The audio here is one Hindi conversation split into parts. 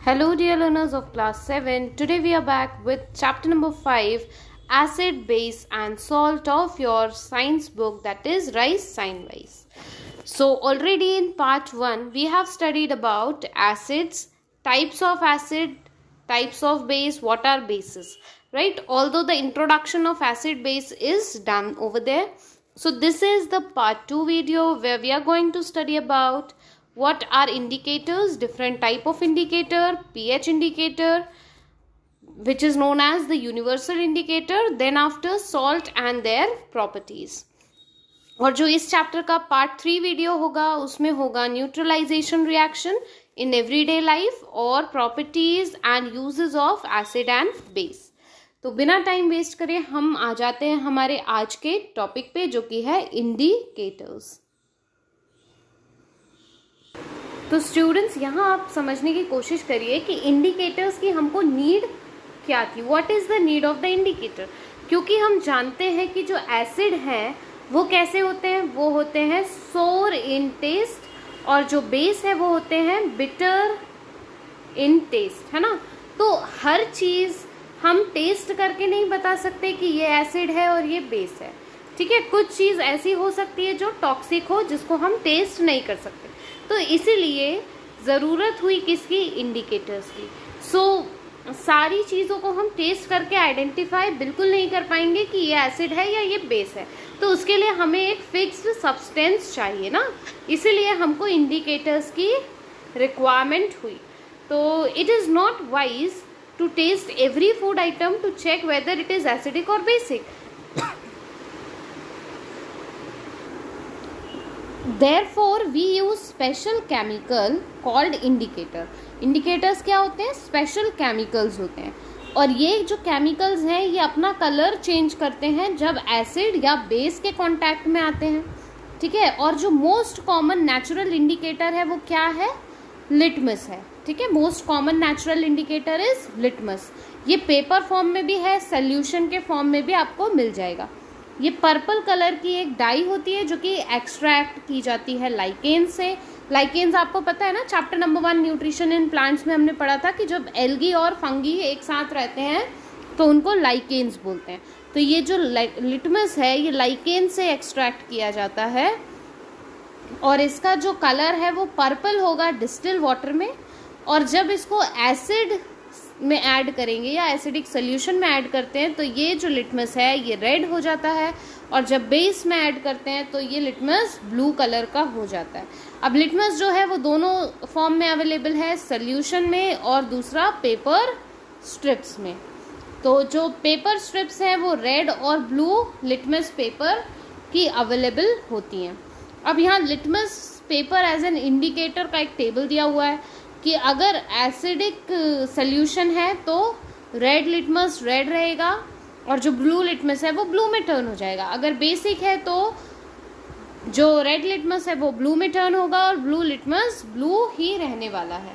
Hello, dear learners of class 7. Today we are back with chapter number 5, acid, base, and salt of your science book, that is Rice Sine Wise. So, already in part 1, we have studied about acids, types of acid, types of base, what are bases, right? Although the introduction of acid base is done over there. So, this is the part 2 video where we are going to study about what are indicators, different type of indicator, pH indicator, which is known as the universal indicator, then after salt and their properties. और जो इस चैप्टर का पार्ट 3 वीडियो होगा उसमें होगा neutralisation reaction in everyday life और properties and uses of acid and base. तो बिना टाइम वेस्ट करे हम आ जाते हैं हमारे आज के टॉपिक पे, जो कि है इंडिकेटर्स. तो स्टूडेंट्स, यहाँ आप समझने की कोशिश करिए कि इंडिकेटर्स की हमको नीड क्या थी. What is the need of the indicator? क्योंकि हम जानते हैं कि जो एसिड है वो कैसे होते हैं, वो होते हैं सोर इन टेस्ट, और जो बेस है वो होते हैं बिटर इन टेस्ट, है ना. तो हर चीज हम टेस्ट करके नहीं बता सकते कि ये एसिड है और ये बेस है, ठीक है. कुछ चीज ऐसी हो सकती है जो टॉक्सिक हो, जिसको हम टेस्ट नहीं कर सकते. तो इसीलिए ज़रूरत हुई किसकी? इंडिकेटर्स की. सारी चीज़ों को हम टेस्ट करके आइडेंटिफाई बिल्कुल नहीं कर पाएंगे कि ये एसिड है या ये बेस है. तो उसके लिए हमें एक फिक्स्ड सब्सटेंस चाहिए ना, इसीलिए हमको इंडिकेटर्स की रिक्वायरमेंट हुई. तो it is not wise to test every food item to check whether it is acidic और basic. Therefore, we use special chemical called indicator. Indicators क्या होते हैं? Special chemicals होते हैं, और ये जो chemicals हैं ये अपना कलर चेंज करते हैं जब एसिड या बेस के कांटेक्ट में आते हैं, ठीक है. और जो मोस्ट कॉमन नेचुरल इंडिकेटर है वो क्या है? लिटमस है, ठीक है. Most common natural indicator is litmus. ये पेपर फॉर्म में भी है, सोल्यूशन के फॉर्म में भी आपको मिल जाएगा. ये पर्पल कलर की एक डाई होती है जो कि एक्सट्रैक्ट की जाती है लाइकेन से. लाइकेन्स आपको पता है ना, chapter number 1 nutrition in plants में हमने पढ़ा था कि जब एल्गी और फंगी एक साथ रहते हैं तो उनको लाइकेन्स बोलते हैं. तो ये जो लिटमस है ये लाइकेन से एक्सट्रैक्ट किया जाता है, और इसका जो कलर है वो पर्पल होगा डिस्टिल वाटर में. और जब इसको एसिड में ऐड करेंगे या एसिडिक सोल्यूशन में ऐड करते हैं तो ये जो लिटमस है ये रेड हो जाता है, और जब बेस में ऐड करते हैं तो ये लिटमस ब्लू कलर का हो जाता है. अब लिटमस जो है वो दोनों फॉर्म में अवेलेबल है, सोल्यूशन में और दूसरा पेपर स्ट्रिप्स में. तो जो पेपर स्ट्रिप्स हैं वो रेड और ब्लू लिटमस पेपर की अवेलेबल होती हैं. अब यहाँ litmus paper as an indicator का एक टेबल दिया हुआ है कि अगर एसिडिक सोल्यूशन है तो रेड लिटमस रेड रहेगा और जो ब्लू लिटमस है वो ब्लू में टर्न हो जाएगा. अगर बेसिक है तो जो रेड लिटमस है वो ब्लू में टर्न होगा और ब्लू लिटमस ब्लू ही रहने वाला है.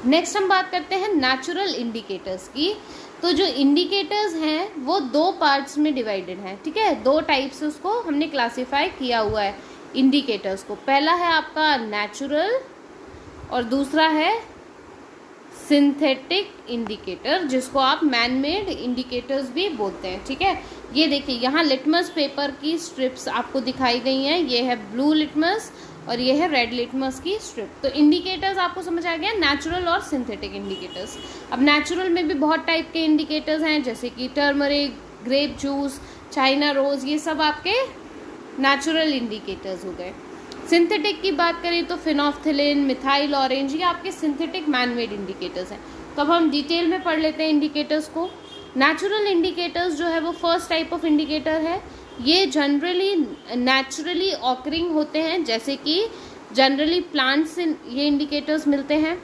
नेक्स्ट हम बात करते हैं नेचुरल इंडिकेटर्स की. तो जो इंडिकेटर्स हैं वो 2 पार्ट्स में डिवाइडेड हैं, ठीक है. 2 टाइप्स उसको हमने क्लासिफाई किया हुआ है इंडिकेटर्स को. पहला है आपका नेचुरल और दूसरा है सिंथेटिक इंडिकेटर, जिसको आप मैन मेड इंडिकेटर्स भी बोलते हैं, ठीक है. ये देखिए यहाँ लिटमस पेपर की स्ट्रिप्स आपको दिखाई गई हैं. ये है ब्लू लिटमस और ये है रेड लिटमस की स्ट्रिप. तो इंडिकेटर्स आपको समझ आ गया, नेचुरल और सिंथेटिक इंडिकेटर्स. अब नेचुरल में भी बहुत टाइप के इंडिकेटर्स हैं, जैसे कि turmeric, grape juice, China rose, ये सब आपके नेचुरल इंडिकेटर्स हो गए. सिंथेटिक की बात करें तो फिनोफ्थिलिन, मिथाइल ऑरेंज, ये आपके सिंथेटिक मैनमेड इंडिकेटर्स हैं. तो अब हम डिटेल में पढ़ लेते हैं इंडिकेटर्स को. नेचुरल इंडिकेटर्स जो है वो फर्स्ट टाइप ऑफ इंडिकेटर है. ये जनरली नेचुरली ऑकरिंग होते हैं, जैसे कि जनरली प्लांट्स से ये इंडिकेटर्स मिलते हैं.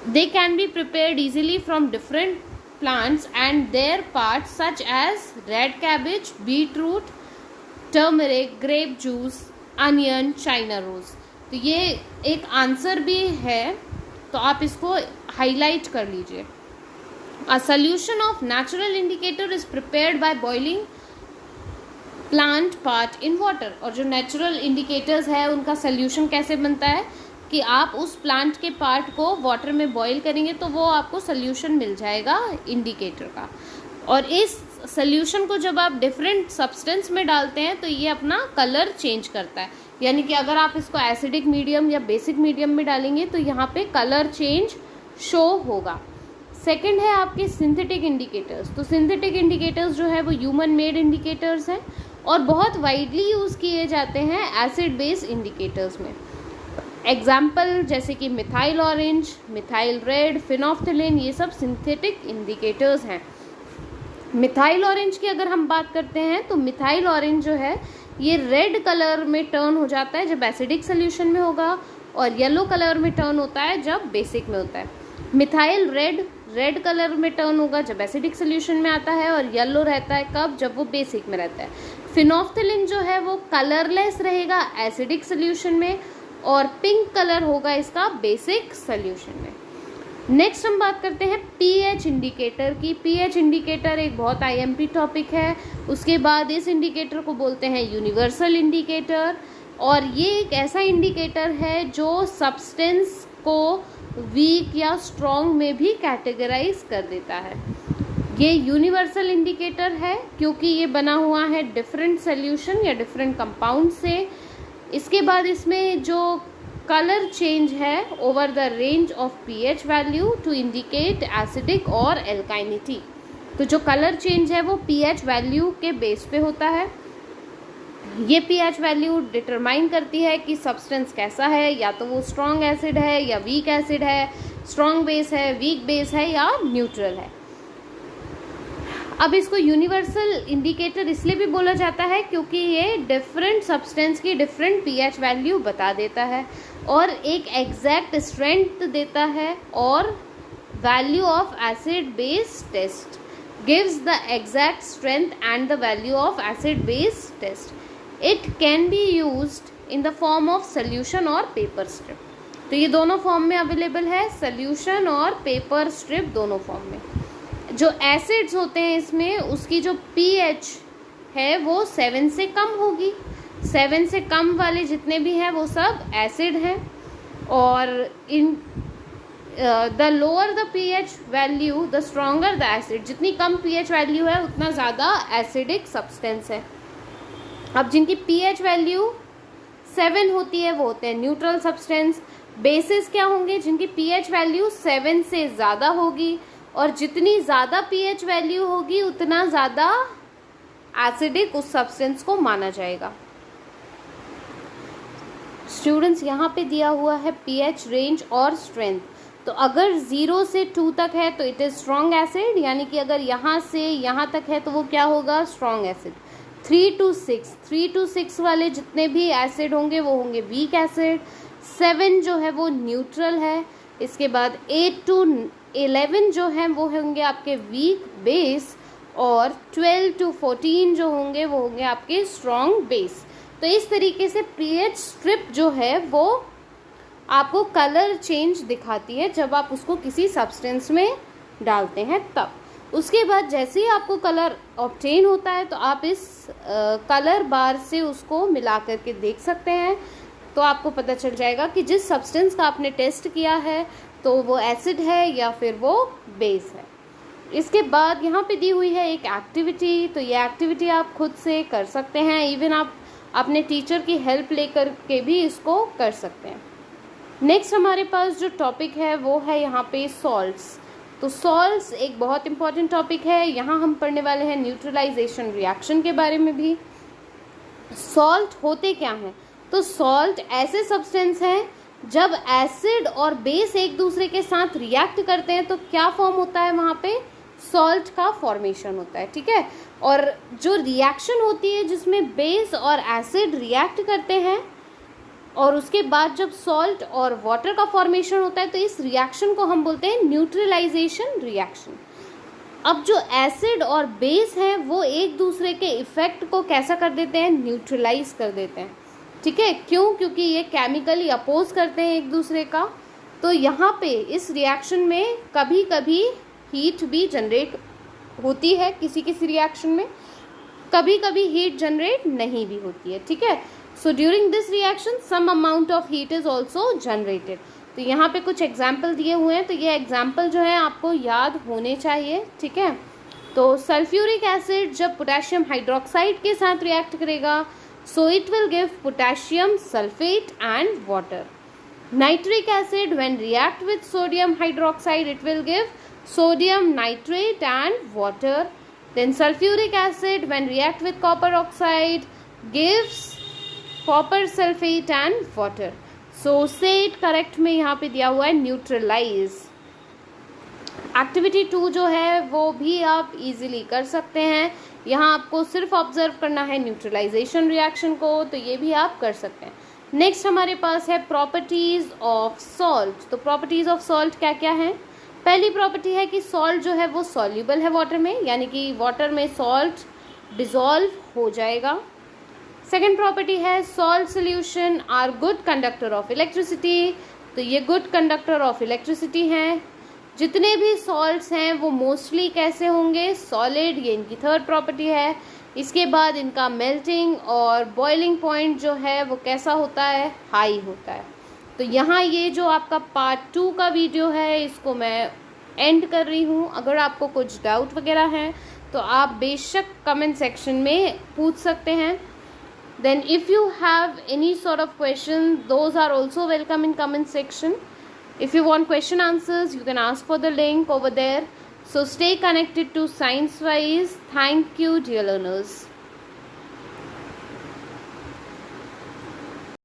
They can be prepared easily from different plants and their parts such as red cabbage, beet root, turmeric, grape juice, onion, China rose. तो ये एक आंसर भी है, तो आप इसको हाईलाइट कर लीजिए. A solution of natural indicator is prepared by boiling plant part in water. और जो नेचुरल इंडिकेटर्स है उनका सोल्यूशन कैसे बनता है? कि आप उस प्लांट के पार्ट को वाटर में बॉईल करेंगे तो वो आपको सोल्यूशन मिल जाएगा इंडिकेटर का। और इस सोल्यूशन को जब आप डिफरेंट सब्सटेंस में डालते हैं तो ये अपना कलर चेंज करता है, यानी कि अगर आप इसको एसिडिक मीडियम या बेसिक मीडियम में डालेंगे तो यहाँ पे कलर चेंज शो होगा। सेकंड है आपके सिंथेटिक इंडिकेटर्स। तो सिंथेटिक इंडिकेटर्स जो है वो ह्यूमन मेड इंडिकेटर्स हैं और बहुत वाइडली यूज़ किए जाते हैं एसिड बेस इंडिकेटर्स में। एग्जाम्पल जैसे कि मिथाइल ऑरेंज, मिथाइल रेड, फिनोफ्थिलिन, ये सब सिंथेटिक इंडिकेटर्स हैं। मिथाइल ऑरेंज की अगर हम बात करते हैं तो मिथाइल ऑरेंज जो है ये रेड कलर में टर्न हो जाता है जब एसिडिक सोल्यूशन में होगा, और येलो कलर में टर्न होता है जब बेसिक में होता है। मिथाइल रेड कलर में टर्न होगा जब एसिडिक सोल्यूशन में आता है, और येलो रहता है कब, जब वो बेसिक में रहता है। फिनोफ्थिलिन जो है वो कलरलेस रहेगा एसिडिक सोल्यूशन में, और पिंक कलर होगा इसका बेसिक सोल्यूशन में। नेक्स्ट हम बात करते हैं पीएच इंडिकेटर की। पीएच इंडिकेटर एक बहुत आईएमपी टॉपिक है। उसके बाद इस इंडिकेटर को बोलते हैं यूनिवर्सल इंडिकेटर, और ये एक ऐसा इंडिकेटर है जो सब्सटेंस को वीक या स्ट्रॉन्ग में भी कैटेगराइज कर देता है। ये यूनिवर्सल इंडिकेटर है क्योंकि ये बना हुआ है डिफरेंट सोल्यूशन या डिफरेंट कंपाउंड से। इसके बाद इसमें जो कलर चेंज है over the range of pH value to indicate acidic और एल्काइनिटी। तो जो कलर चेंज है वो पीएच वैल्यू के बेस पे होता है। ये पीएच वैल्यू डिटरमाइन करती है कि सब्सटेंस कैसा है, या तो वो स्ट्रॉन्ग एसिड है या वीक एसिड है, स्ट्रॉन्ग बेस है, वीक बेस है या न्यूट्रल है। अब इसको यूनिवर्सल इंडिकेटर इसलिए भी बोला जाता है क्योंकि ये डिफरेंट सब्सटेंस की डिफरेंट पीएच वैल्यू बता देता है और एक एग्जैक्ट स्ट्रेंथ देता है, और value of acid base test gives the exact strength and the value of acid base test. It can be used in the form of solution और पेपर स्ट्रिप। तो ये दोनों फॉर्म में अवेलेबल है, सोल्यूशन और पेपर स्ट्रिप दोनों फॉर्म में। जो एसिड्स होते हैं इसमें उसकी जो पीएच है वो 7 से कम होगी। 7 से कम वाले जितने भी हैं वो सब एसिड हैं, और in the lower the pH value the stronger the acid. जितनी कम पीएच वैल्यू है उतना ज़्यादा एसिडिक सब्सटेंस है। अब जिनकी पीएच वैल्यू 7 होती है वो होते हैं न्यूट्रल सब्सटेंस। बेसिस क्या होंगे? जिनकी पीएच वैल्यू 7 से ज़्यादा होगी, और जितनी ज़्यादा पीएच वैल्यू होगी उतना ज़्यादा एसिडिक उस सब्सटेंस को माना जाएगा। स्टूडेंट्स यहाँ पे दिया हुआ है पीएच रेंज और स्ट्रेंथ। तो अगर 0 से 2 तक है तो इट इज़ स्ट्रॉन्ग एसिड, यानी कि अगर यहाँ से यहाँ तक है तो वो क्या होगा? Strong acid. 3 to 6 वाले जितने भी एसिड होंगे वो होंगे वीक एसिड। 7 जो है वो न्यूट्रल है। इसके बाद 8 to 11 जो हैं वो होंगे आपके वीक बेस, और 12 to 14 जो होंगे वो होंगे आपके स्ट्रॉन्ग बेस। तो इस तरीके से पीएच स्ट्रिप जो है वो आपको कलर चेंज दिखाती है जब आप उसको किसी सब्सटेंस में डालते हैं तब। उसके बाद जैसे ही आपको कलर ऑब्टेन होता है तो आप इस कलर बार से उसको मिला करके देख सकते हैं, तो आपको पता चल जाएगा कि जिस सब्सटेंस का आपने टेस्ट किया है तो वो एसिड है या फिर वो बेस है। इसके बाद यहाँ पे दी हुई है एक एक्टिविटी। तो ये एक्टिविटी आप खुद से कर सकते हैं, इवन आप अपने टीचर की हेल्प लेकर के भी इसको कर सकते हैं। नेक्स्ट हमारे पास जो टॉपिक है वो है यहाँ पे सॉल्ट्स। तो सॉल्ट्स एक बहुत इंपॉर्टेंट टॉपिक है। यहाँ हम पढ़ने वाले हैं न्यूट्रलाइजेशन रिएक्शन के बारे में भी। सॉल्ट होते क्या हैं? तो सॉल्ट ऐसे सब्सटेंस हैं जब एसिड और बेस एक दूसरे के साथ रिएक्ट करते हैं तो क्या फॉर्म होता है? वहाँ पे सॉल्ट का फॉर्मेशन होता है, ठीक है। और जो रिएक्शन होती है जिसमें बेस और एसिड रिएक्ट करते हैं और उसके बाद जब सॉल्ट और वाटर का फॉर्मेशन होता है तो इस रिएक्शन को हम बोलते हैं न्यूट्रलाइजेशन रिएक्शन। अब जो एसिड और बेस हैं वो एक दूसरे के इफेक्ट को कैसा कर देते हैं? न्यूट्रलाइज कर देते हैं, ठीक है। क्यों? क्योंकि ये केमिकली अपोज करते हैं एक दूसरे का। तो यहाँ पे इस रिएक्शन में कभी कभी हीट भी जनरेट होती है किसी किसी रिएक्शन में, कभी कभी हीट जनरेट नहीं भी होती है, ठीक है। So during this reaction some amount of heat is also generated. तो यहाँ पे कुछ एग्जाम्पल दिए हुए हैं, तो ये एग्जाम्पल जो है आपको याद होने चाहिए, ठीक है। तो सल्फ्यूरिक एसिड जब पोटेशियम हाइड्रोक्साइड के साथ रिएक्ट करेगा, so it will give potassium sulphate and water. Nitric acid when react with sodium hydroxide it will give sodium nitrate and water. Then sulfuric acid when react with copper oxide gives copper sulfate and water. So say it correct में यहाँ पे दिया हुआ है neutralize. एक्टिविटी 2 जो है वो भी आप इजीली कर सकते हैं। यहाँ आपको सिर्फ ऑब्जर्व करना है न्यूट्रलाइजेशन रिएक्शन को, तो ये भी आप कर सकते हैं। नेक्स्ट हमारे पास है प्रॉपर्टीज ऑफ सॉल्ट। तो प्रॉपर्टीज ऑफ सॉल्ट क्या क्या है? पहली प्रॉपर्टी है कि सॉल्ट जो है वो सॉल्युबल है वाटर में, यानी कि वाटर में सॉल्ट डिसॉल्व हो जाएगा। सेकेंड प्रॉपर्टी है salt solution are good conductor of electricity. तो ये गुड कंडक्टर ऑफ इलेक्ट्रिसिटी हैं। जितने भी सॉल्ट्स हैं वो मोस्टली कैसे होंगे? सॉलिड, ये इनकी थर्ड प्रॉपर्टी है। इसके बाद इनका मेल्टिंग और बॉइलिंग पॉइंट जो है वो कैसा होता है? हाई होता है। तो यहाँ ये जो आपका पार्ट 2 का वीडियो है इसको मैं एंड कर रही हूँ। अगर आपको कुछ डाउट वगैरह है तो आप बेशक कमेंट सेक्शन में पूछ सकते हैं। Then if you have any sort of question those are also welcome in comment section. If you want question answers, you can ask for the link over there. So stay connected to ScienceWise. Thank you, dear learners.